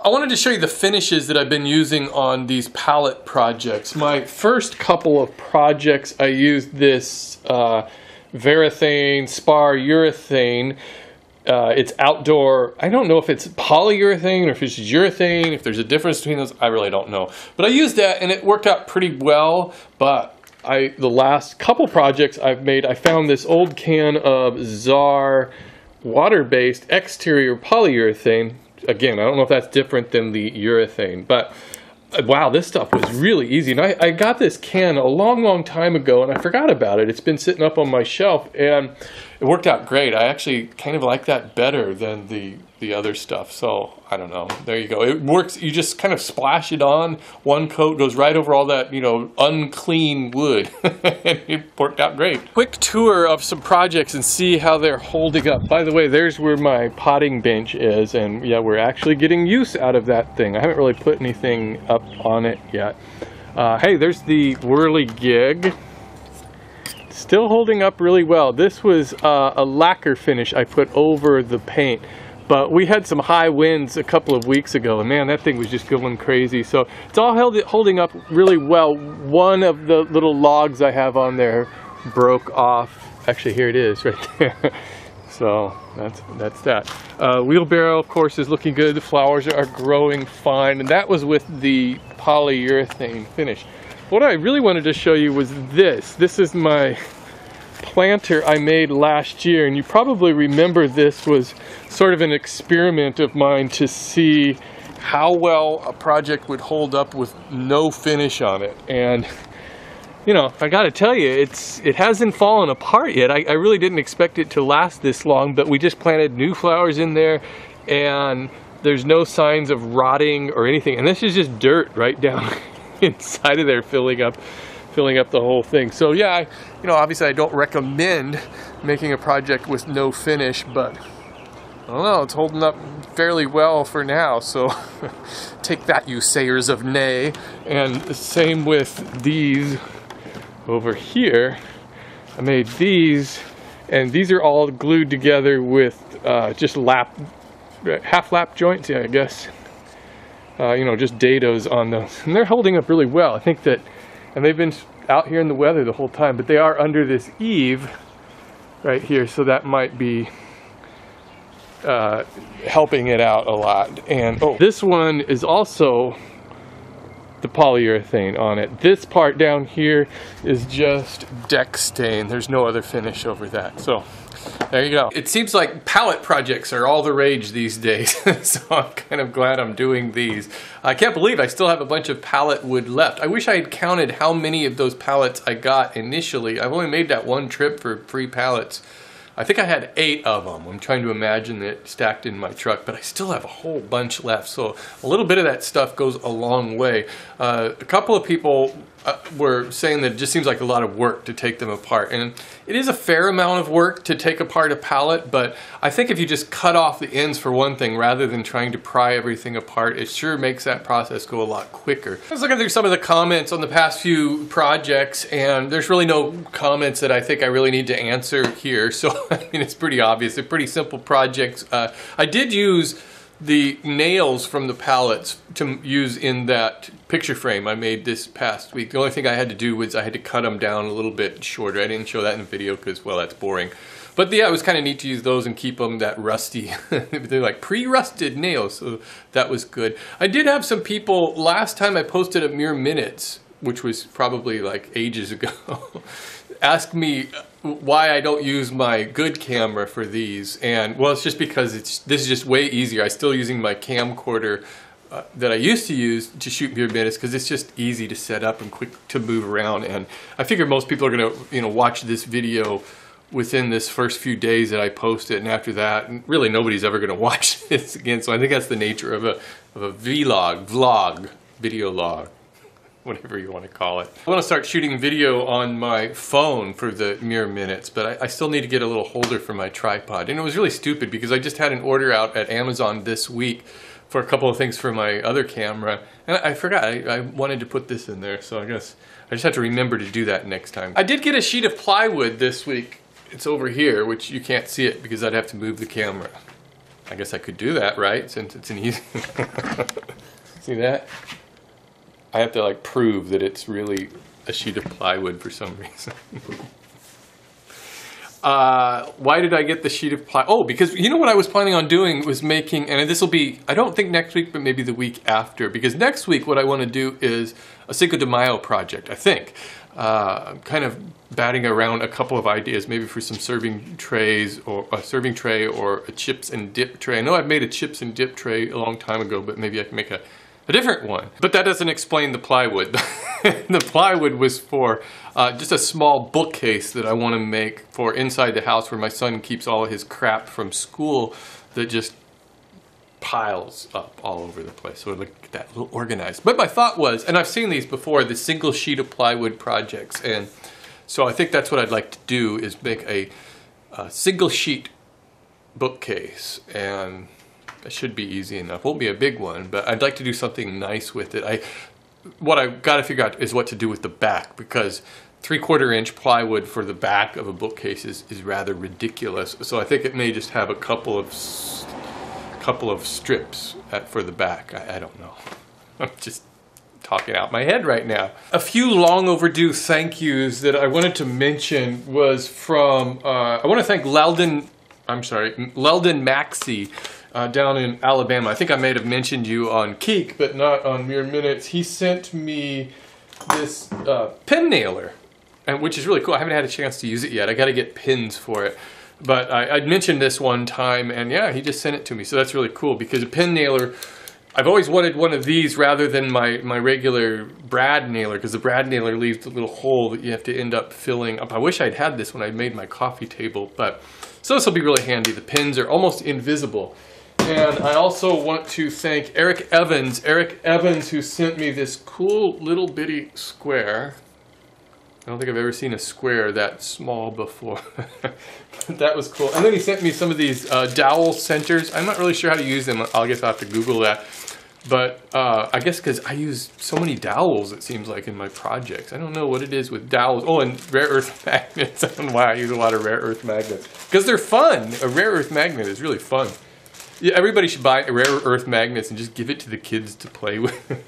I wanted to show you the finishes that I've been using on these pallet projects. My first couple of projects, I used this Polyurethane, it's outdoor. I don't know if it's polyurethane or if it's urethane, if there's a difference between those, I really don't know. But I used that and it worked out pretty well. But the last couple projects I've made, I found this old can of Czar water-based exterior polyurethane. Again, I don't know if that's different than the urethane, but wow, this stuff was really easy. And I got this can a long time ago and I forgot about it. It's been sitting up on my shelf and it worked out great. I actually kind of like that better than the other stuff. So I don't know. There you go. It works. You just kind of splash it on. One coat goes right over all that, you know, unclean wood. And it worked out great. Quick tour of some projects and see how they're holding up. By the way, there's where my potting bench is. And yeah, we're actually getting use out of that thing. I haven't really put anything up on it yet. Hey, there's the Whirligig. Still holding up really well. This was a lacquer finish I put over the paint. But we had some high winds a couple of weeks ago, and man, that thing was just going crazy. So it's all holding up really well. One of the little logs I have on there broke off. Actually, here it is right there. So that's that. Wheelbarrow, of course, is looking good. The flowers are growing fine, and that was with the polyurethane finish. What I really wanted to show you was this. This is my planter I made last year, and you probably remember this was sort of an experiment of mine to see how well a project would hold up with no finish on it. And you know, I gotta tell you, it hasn't fallen apart yet. I really didn't expect it to last this long, but we just planted new flowers in there and there's no signs of rotting or anything, and this is just dirt right down inside of there filling up the whole thing. So yeah, you know, obviously I don't recommend making a project with no finish, but I don't know, it's holding up fairly well for now, so take that, you sayers of nay. And the same with these over here. I made these, and these are all glued together with just half lap joints, yeah, I guess. You know, just dados on those, and they're holding up really well. I think that, and they've been out here in the weather the whole time, but they are under this eave right here, so that might be helping it out a lot. And oh, this one is also the polyurethane on it. This part down here is just deck stain. There's no other finish over that. So there you go. It seems like pallet projects are all the rage these days, so I'm kind of glad I'm doing these. I can't believe I still have a bunch of pallet wood left. I wish I had counted how many of those pallets I got initially. I've only made that one trip for free pallets. I think I had 8 of them. I'm trying to imagine it stacked in my truck, but I still have a whole bunch left. So a little bit of that stuff goes a long way. A couple of people were saying that it just seems like a lot of work to take them apart. And it is a fair amount of work to take apart a pallet, but I think if you just cut off the ends for one thing, rather than trying to pry everything apart, it sure makes that process go a lot quicker. I was looking through some of the comments on the past few projects, and there's really no comments that I think I really need to answer here. So, I mean, it's pretty obvious. They're pretty simple projects. I did use the nails from the pallets to use in that picture frame I made this past week. The only thing I had to do was I had to cut them down a little bit shorter. I didn't show that in the video because, well, that's boring. But yeah, it was kind of neat to use those and keep them that rusty. They're like pre-rusted nails, so that was good. I did have some people, last time I posted a Mere Minutes, which was probably like ages ago, ask me why I don't use my good camera for these. And well, it's just because this is just way easier. I'm still using my camcorder that I used to use to shoot Mere Minutes because it's just easy to set up and quick to move around. And I figure most people are gonna, you know, watch this video within this first few days that I post it, and after that, really nobody's ever gonna watch this again. So I think that's the nature of a vlog, video log, whatever you want to call it. I want to start shooting video on my phone for the Mere Minutes, but I still need to get a little holder for my tripod. And it was really stupid because I just had an order out at Amazon this week for a couple of things for my other camera, and I forgot I wanted to put this in there, so I guess I just have to remember to do that next time. I did get a sheet of plywood this week. It's over here, which you can't see it because I'd have to move the camera. I guess I could do that, right? Since it's an easy... See that? I have to like prove that it's really a sheet of plywood for some reason. Why did I get the sheet of plywood? Oh, because you know what I was planning on doing was making, and this will be, I don't think next week, but maybe the week after. Because next week what I want to do is a Cinco de Mayo project, I think. I'm kind of batting around a couple of ideas, maybe for some serving trays, or a serving tray, or a chips and dip tray. I know I've made a chips and dip tray a long time ago, but maybe I can make a different one. But that doesn't explain the plywood. The plywood was for just a small bookcase that I want to make for inside the house where my son keeps all of his crap from school that just piles up all over the place. So look at that, a little organized. But my thought was, and I've seen these before, the single sheet of plywood projects, and so I think that's what I'd like to do, is make a single sheet bookcase, and that should be easy enough. Won't be a big one, but I'd like to do something nice with it. What I've got to figure out is what to do with the back, because 3/4 inch plywood for the back of a bookcase is rather ridiculous. So I think it may just have a couple of strips for the back. I don't know. I'm just talking out my head right now. A few long overdue thank yous that I wanted to mention was from, I want to thank Leldon Maxey down in Alabama. I think I may have mentioned you on Keek, but not on Mere Minutes. He sent me this pin nailer, which is really cool. I haven't had a chance to use it yet. I got to get pins for it. But I'd mentioned this one time, and yeah, he just sent it to me. So that's really cool, because a pin nailer, I've always wanted one of these rather than my regular brad nailer, because the brad nailer leaves a little hole that you have to end up filling up. I wish I'd had this when I made my coffee table, but so this will be really handy. The pins are almost invisible. And I also want to thank Eric Evans, who sent me this cool little bitty square. I don't think I've ever seen a square that small before. That was cool. And then he sent me some of these dowel centers. I'm not really sure how to use them. I guess I'll have to Google that. But I guess because I use so many dowels, it seems like, in my projects. I don't know what it is with dowels. Oh, and rare earth magnets. I don't know why I use a lot of rare earth magnets. Because they're fun. A rare earth magnet is really fun. Yeah, everybody should buy rare earth magnets and just give it to the kids to play with.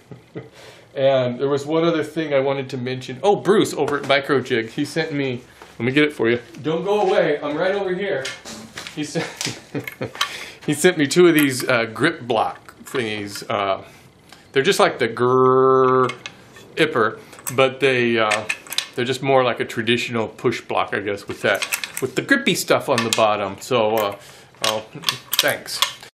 And there was one other thing I wanted to mention. Oh, Bruce over at Microjig. He sent me, let me get it for you. Don't go away. I'm right over here. He sent me 2 of these grip block thingies. They're just like the grrr ipper, but they're just more like a traditional push block, I guess, with the grippy stuff on the bottom. So, thanks.